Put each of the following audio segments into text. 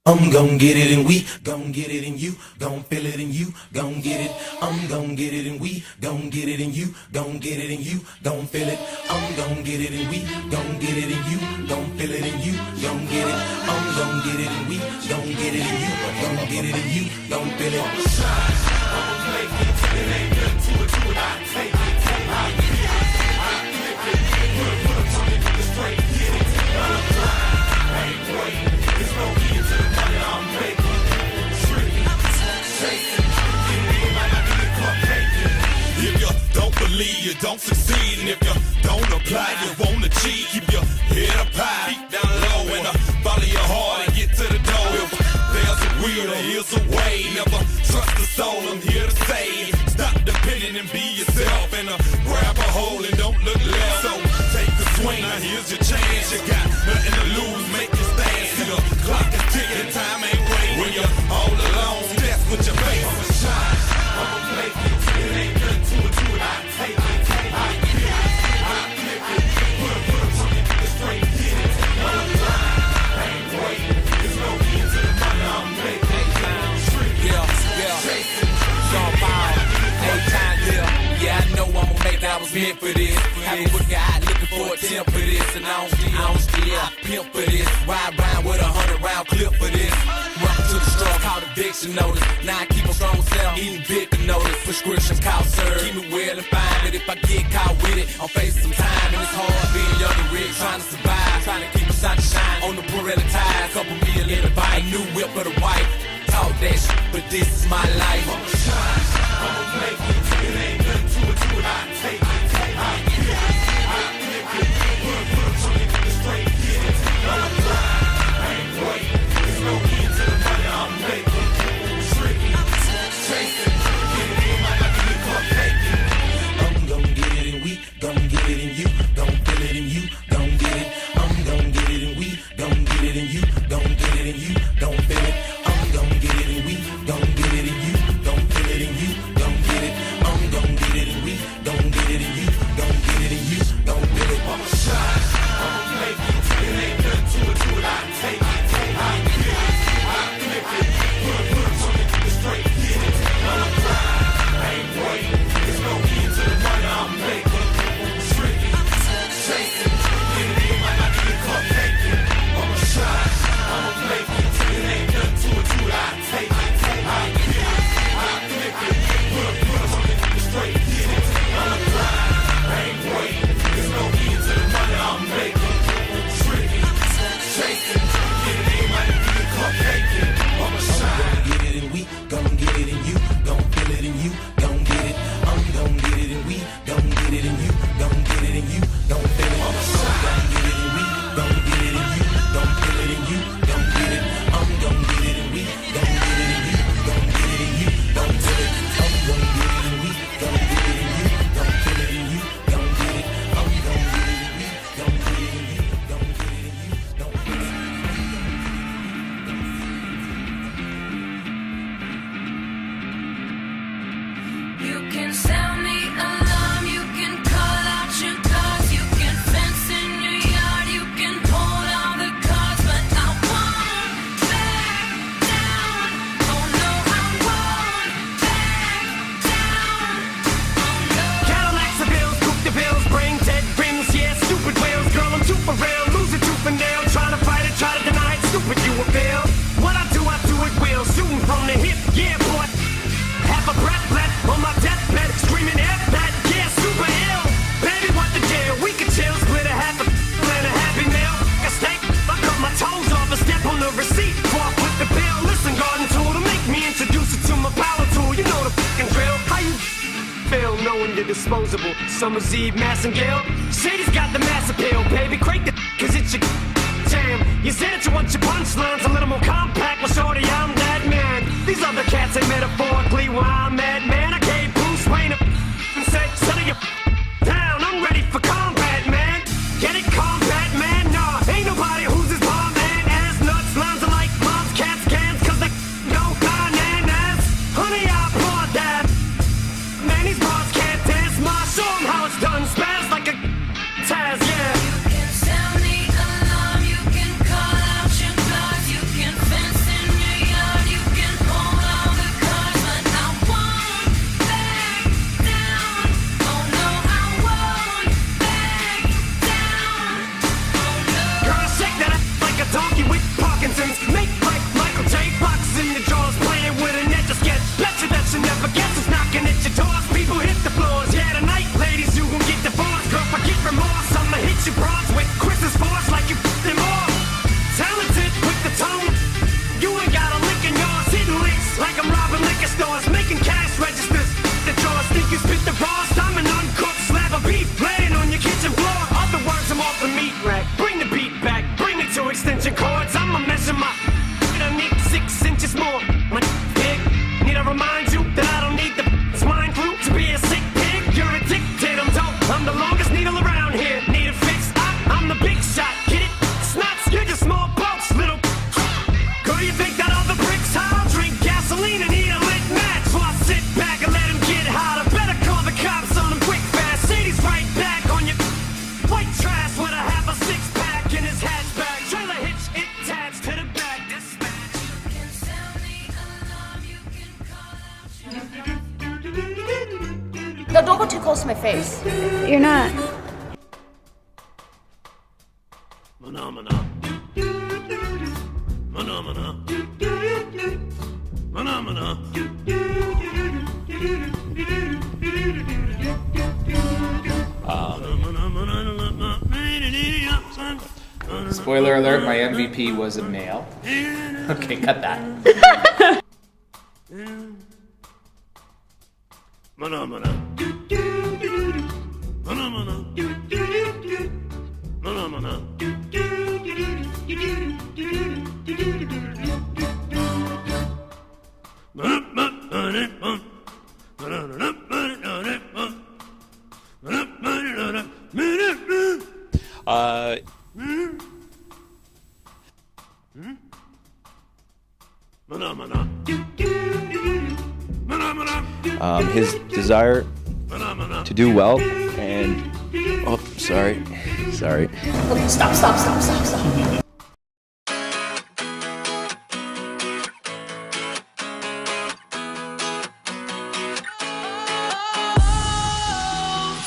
I'm gon' get it and we gon' get it and you gon' feel it and you gon' get it. I'm gon' get it and we gon' get it and you gon' get it and you gon' feel it. I'm gon' get it and we gon' get it and you gon' feel it and you gon' get it. I'm gon' get it and we gon' get it and you gon' get it and you gon' feel it. I'ma shine, I'ma make it. It ain't nothing to it, I take it. I get it, I flip it. Put a tongue into the straight, get it. I'm blind, I ain't waiting. There's no end to the money I'm making. Tricky, chasing, getting in like I need a cupcake. If you don't believe, you don't succeed. And if you don't apply, you won't achieve. Keep your head up high, feet down low, and follow your heart and get to the door. If there's a will, there is a way. Never trust the soul, I'm here to say. Stop depending and be yourself, and grab a hold and don't look left. So take a swing, now here's your chance. You got nothing to lose, make your stand. See the clock is ticking, time ain't waiting. When you're all alone, that's what you face. I'ma shine, I'ma make it. It ain't nothing to it, I take it. I get it, I flip it. Put a tongue into the straight, get it. I'm blind, I ain't waiting. There's no end to the money I'm making. Chasing, yeah, I know I'ma make it, I was meant for this. Happy with God, looking for a temp for this. And I don't steal, I pimp for this. Ride round with 100-round clip for this. Welcome to the store, called eviction notice. Now I keep a strong self, eating big notice. Prescription cough serve, keep me well and fine. But if I get caught with it, I'm facing some time. And it's hard being young and rich, trying to survive. Trying to keep a shot to shine on the Pirelli tires. Couple million in the bike, new whip for the wife. Talk that shit, but this is my life. I'ma shine, I'ma make it. It ain't nothing to it, I take it. I get it, I flip it. Put a tongue into the straight, get it. I'm blind, I ain't waiting. There's no end to the money I'm making. Tricky, chasing, get it in like I need a cupcake. I'm gon' get it and we gon' get it and you gon' feel it and you gon' get it. I'm gon' get it and we gon' get it and you gon' get it and you gon' feel it. I'm gon' get it and we gon' get it and you gon' feel it and you gon' get it. I'm gon' get it and we gon' get it and you gon' get it and you gon' feel it. I'ma shine, I'ma make it. It ain't nothing to it, I take it. I get it, I flip it. Put a tongue into the straight, get it. I'm blind, I ain't waiting. There's no end to the money I'm making. Tricky, chasing, get it in like I need a cupcake. I'ma shine, I'ma make it. It ain't nothing to it, I take it. I get it, I flip it. Put a tongue into the straight, get it. I'm blind, I ain't waiting. There's no end to the money I'm making. Tricky, chasing, get it in like I need a cupcake. I'ma shine. I'm gon' get it and we gon' get it and you gon' feel it and you gon' get it. I'm gon' get it and we gon' get it and you gon' get it and you gon' feel it. I'ma shine. I'm gon' get it and we gon' get it and you gon' feel it and you gon' get it. I'm gon' get it and we gon' get it and you gon' get it and you gon' feel it. I'm gon' get it and we gon' get it and you gon' feel it and you gon' get it. I'm gon' get it and we gon' get it and you gon' get it and you gon' feel it. You can sound the alarm, you can call out your cars, you can fence in your yard, you can hold all the cards, but I won't back down. Oh no, I won't back down. Oh no. Cadillacs the bills, coupe the bills, bring dead rims, yeah, stupid wheels. Girl, I'm too for real, lose it tooth and nail. Try to fight it, try to deny it, stupid you will fail. What I do it will. Shooting from the hip, yeah, boy. Half a breath left on my deathbed, screaming F that, yeah, super ill. Baby, what the deal? We can chill, split a half a and a happy meal. A steak, I cut my toes off and step on the receipt. Walk with the bill, listen, garden tool to make me introduce it to my power tool. You know the fucking drill. How you feel knowing you're disposable? Summer's Eve, Massengale. Shady's got the mass appeal, baby. Crank the cause it's your jam. You said that you want your punchlines a little more compact. Well, shorty, I'm that man. These other cats ain't metaphorically where I'm at, man. I gave Bruce Wayne a and said, settle your down. I'm ready for combat, man. Get it, combat, man? Nah, ain't nobody who's as bomb, man. Ass nuts, lines are like moms, cats, cans, cause they don't bananas. Honey, I applaud that. Man, these bars can't dance. Ma, show 'em how it's done. Spaz like a Taz, yeah. You can sound the alarm, you can call out your cars, you can fence in Don't too close to my face. You're not. Phenomena. Phenomena. Phenomena. Spoiler alert, my MVP was a male. Okay, cut that. Phenomena. Phenomena. Phenomena. His desire to do well and sorry. Okay, stop.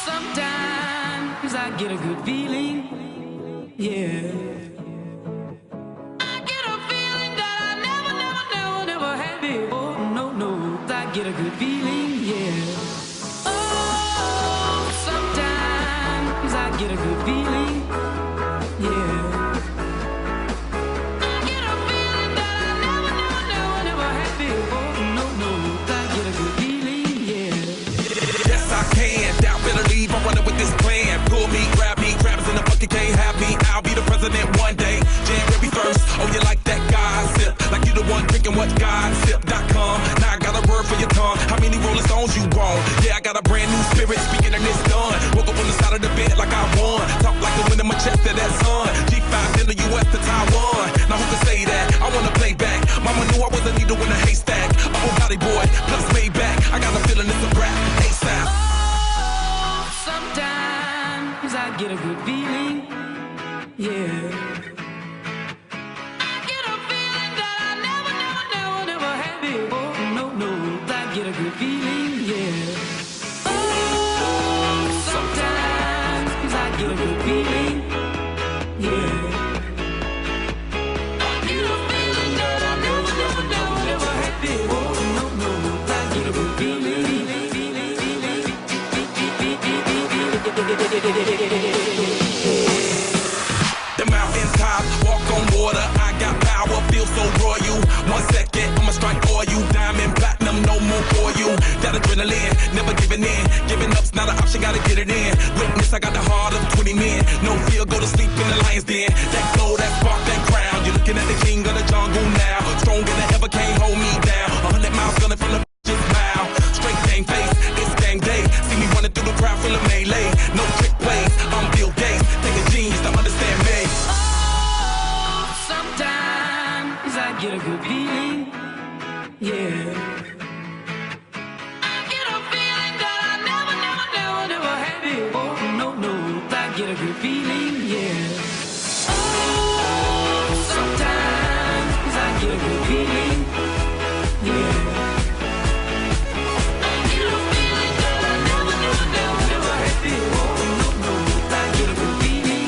Sometimes I get a good feeling, yeah. I get a feeling that I never had before. No, I get a good feeling, yeah. Oh, sometimes I get a good feeling, yeah. I get a feeling that I never had before. No, I get a good feeling, yeah. Yes, I can. Doubt, better leave. I'm running with this plan. Pull me, grab me, crabs in the bucket can't have me. I'll be the president one day. January 1st. Oh, you like that gossip? Like you the one drinking what gossip.com. Now I got a word for your tongue. How many Rolling Stones you want? Yeah, I got a brand new spirit speaking and it's done. Woke up on the side of the bed like I won. Talk like the wind in my chest to that sun. G5 in the US to Taiwan. Now who can say that? I wanna play back. Mama knew I was a needle in a haystack. Upper body boy, plus Maybach. I got a feeling it's a rap. ASAP. Oh, sometimes I get a good feeling, yeah. I get a feeling that I never had before. No, I get a good feeling, yeah. Oh, sometimes I get a good feeling, yeah. I get a feeling that I never had before. No, I get a good feeling. The mountain top, walk on water. I got power, feel so royal. 1 second, I'ma strike for you. Diamond, platinum, no more for you. That adrenaline, never giving in. Giving up's not an option, gotta get it in. Witness, I got the heart of 20 men. No fear, go to sleep in the lion's den. That glow, that spark, that crown. You're looking at the king of the jungle now. Stronger than ever, can't hold me down. 100 miles gunning from the just mile. Straight game face, it's game day. See me running through the crowd full of melee. No trick plays, I'm Bill Gates. Take a genius to understand me. Oh, sometimes I get a good feeling, yeah. I get a feeling that I never had before. No, I get a good feeling, yeah. Oh, sometimes I get a good feeling, yeah. I get a feeling that I never had before. No, I get a good feeling.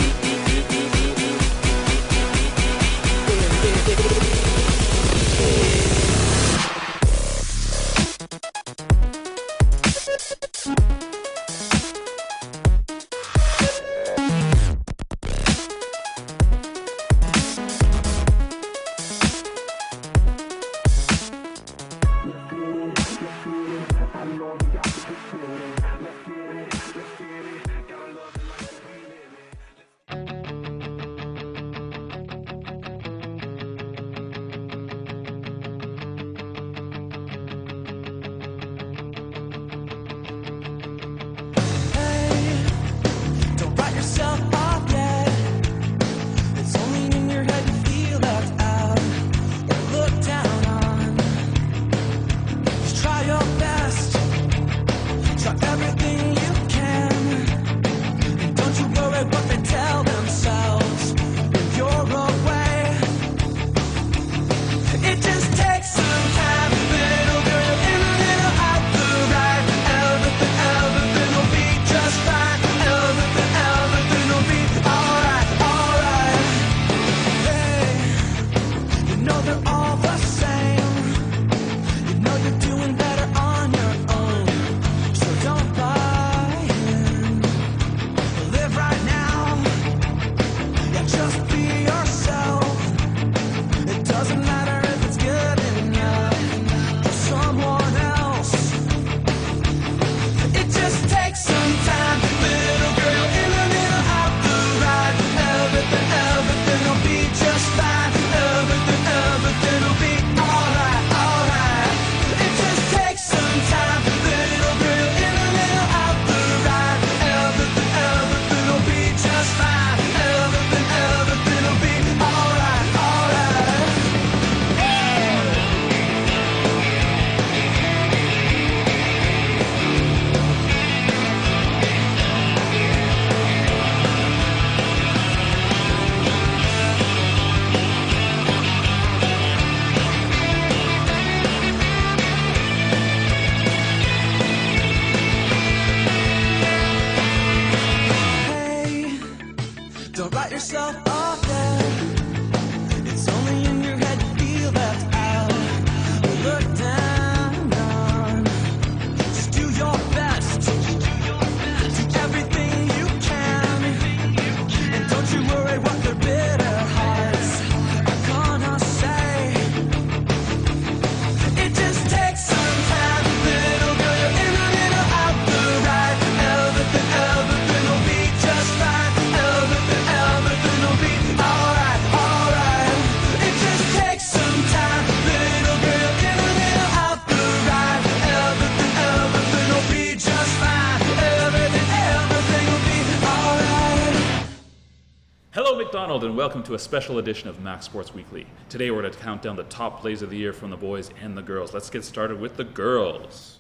Macdonald, and welcome to a special edition of Mac Sports Weekly. Today we're going to count down the top plays of the year from the boys and the girls. Let's get started with the girls.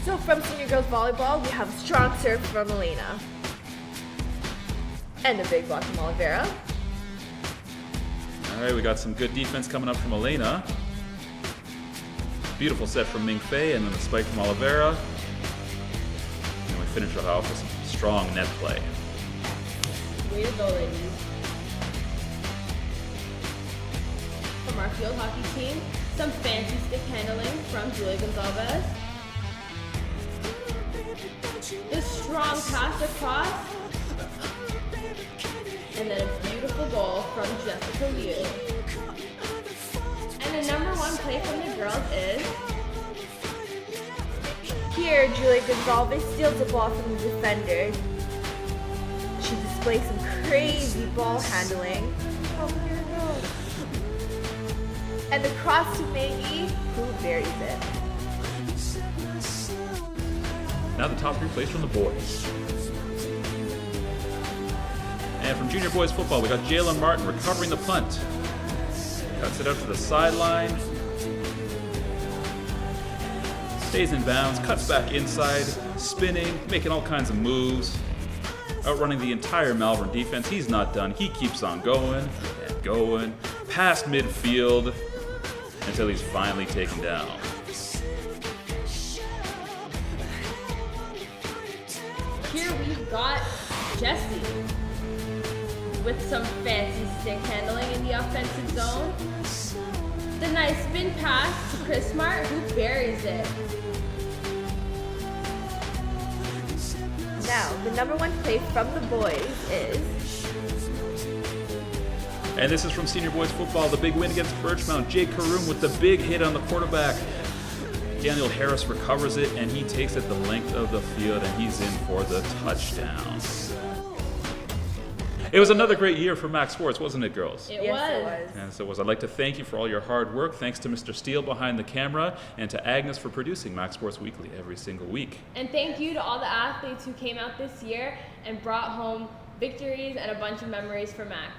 So from senior girls volleyball, we have a strong serve from Elena. And a big block from Oliveira. All right, we got some good defense coming up from Elena. Beautiful set from Ming Fei, and then the spike from Oliveira. And we finish it off with some strong net play. Way to go, ladies. From our field hockey team, some fancy stick handling from Julia Gonzalez. This strong pass across. And then a beautiful goal from Jessica Liu. And the number one play from the girls is... Here, Julia Gonzalez steals the ball from the defender. She displays some crazy ball handling. Oh, here it goes. And the cross to Maggie, who buries it. Now the top 3 plays from the boys. And from junior boys football, we got Jalen Martin recovering the punt. Cuts it out to the sideline. Stays in bounds, cuts back inside, spinning, making all kinds of moves. Outrunning the entire Malvern defense. He's not done. He keeps on going and going, past midfield, until he's finally taken down. Here we've got Jessie with some fancy stick handling in the offensive zone. The nice spin pass to Chris Smart, who buries it. Now, the number one play from the boys is... And this is from senior boys football, the big win against Birchmount. Jake Karoom with the big hit on the quarterback. Daniel Harris recovers it, and he takes it the length of the field, and he's in for the touchdown. It was another great year for Mac Sports, wasn't it, girls? It was. Yes, it was. I'd like to thank you for all your hard work. Thanks to Mr. Steele behind the camera, and to Agnes for producing Mac Sports Weekly every single week. And thank you to all the athletes who came out this year and brought home victories and a bunch of memories for Mac.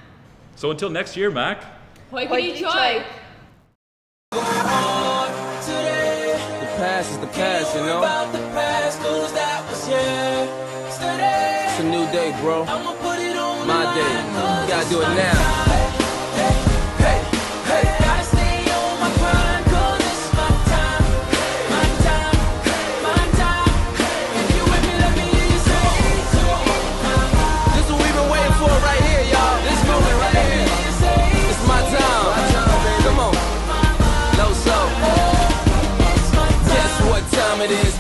So until next year, Mac. Hoikity choik! The past is the past, you know? It's a new day, bro. My day. You gotta do it now. This is what we've been waiting for right here, y'all. This moment right here. It's my time. Come on. Low soul. Guess what time it is?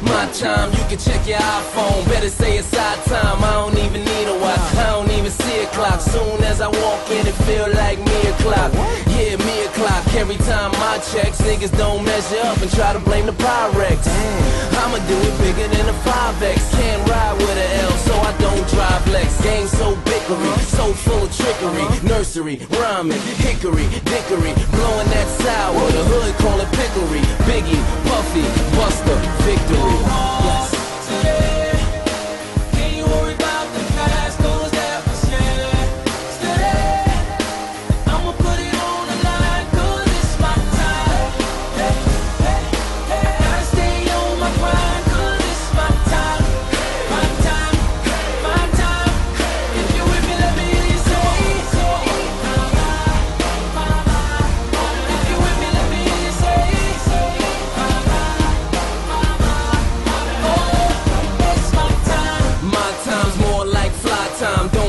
My time. You can check your iPhone. Better say it's our time. I don't even need a watch. I don't even see a clock. Soon as I walk in, it feel like me o'clock. Yeah, me o'clock. Every time I checks, niggas don't measure up and try to blame the Pyrex. I'ma do it bigger than a 5X. Can't ride with an L, so I don't drive Lex. Game so bickery, so full of trickery. Nursery, rhyming, hickory, dickory, blowing that sour. The hood call it pickery. Biggie, Puffy, Buster, victory. Yes.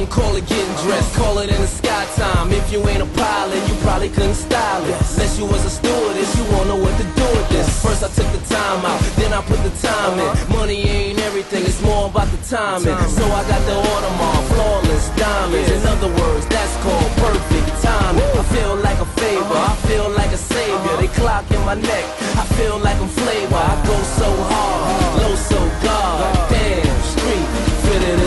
Call it getting dressed, call it in the sky time. If you ain't a pilot, you probably couldn't style it. Unless you was a stewardess, you won't know what to do with this. First I took the time out, then I put the time in. Money ain't everything, it's more about the timing. So I got the Audemars, flawless diamonds. In other words, that's called perfect timing. I feel like a favor, I feel like a savior. They clock in my neck, I feel like I'm flavor. I go so hard, low so God. Damn, street, fit it.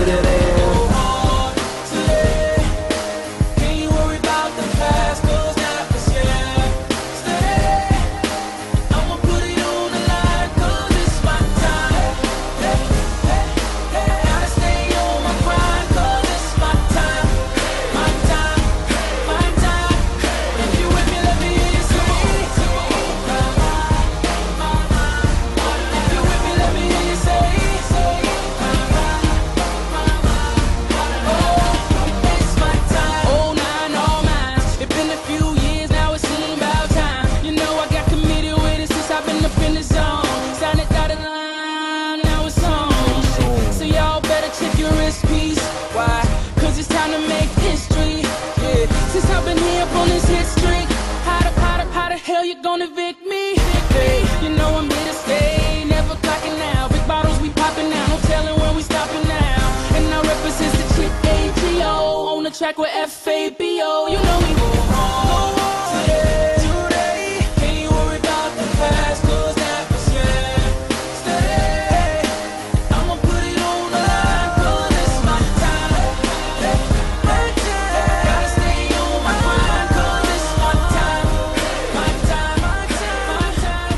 don't evict me. Hey, you know I'm here to stay, never clocking out. Big bottles we popping now, no telling when we stopping now. And I represent the chick ATO on the track with FABO. You know we go home today. Can't you worry about the past, 'cause that was yesterday. I'ma put it on the line, 'cause it's my time. My time. Gotta stay on my grind, 'cause it's my time. My time, my time, my time.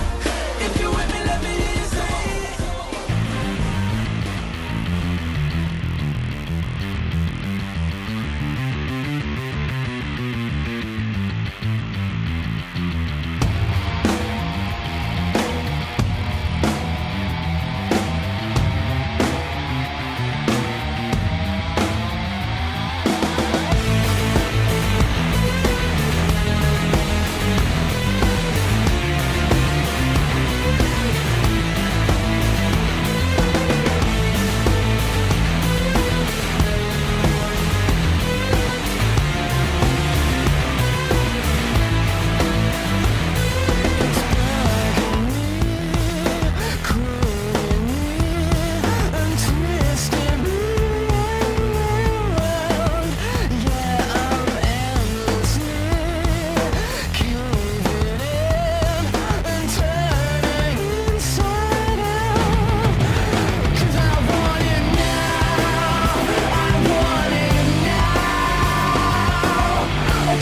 If you with me, let me hear you say it.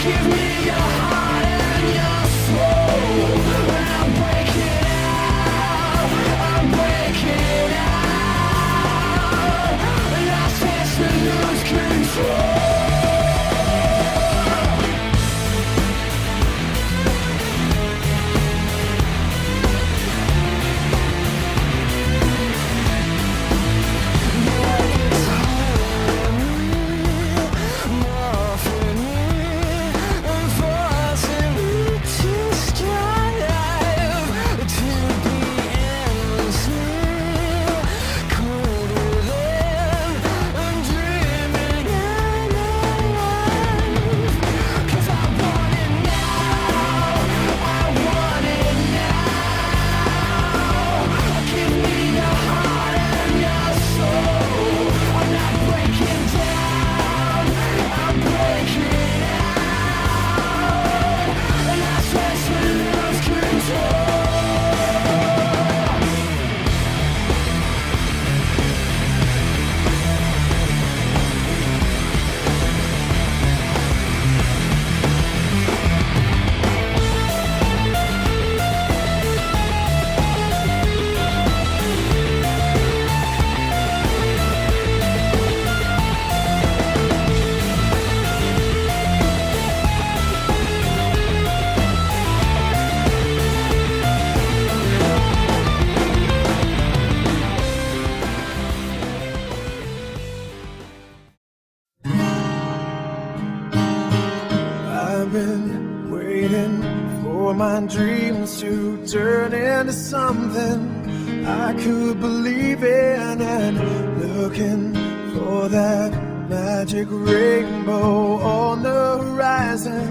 Give me your heart and your soul. When I'm breaking out, I'm breaking out. And I start to lose control. I've been waiting for my dreams to turn into something I could believe in, and looking for that magic rainbow on the horizon.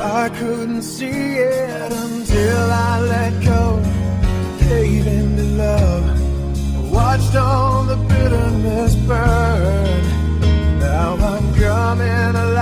I couldn't see it until I let go, gave into love, watched all the bitterness burn. Now I'm coming alive.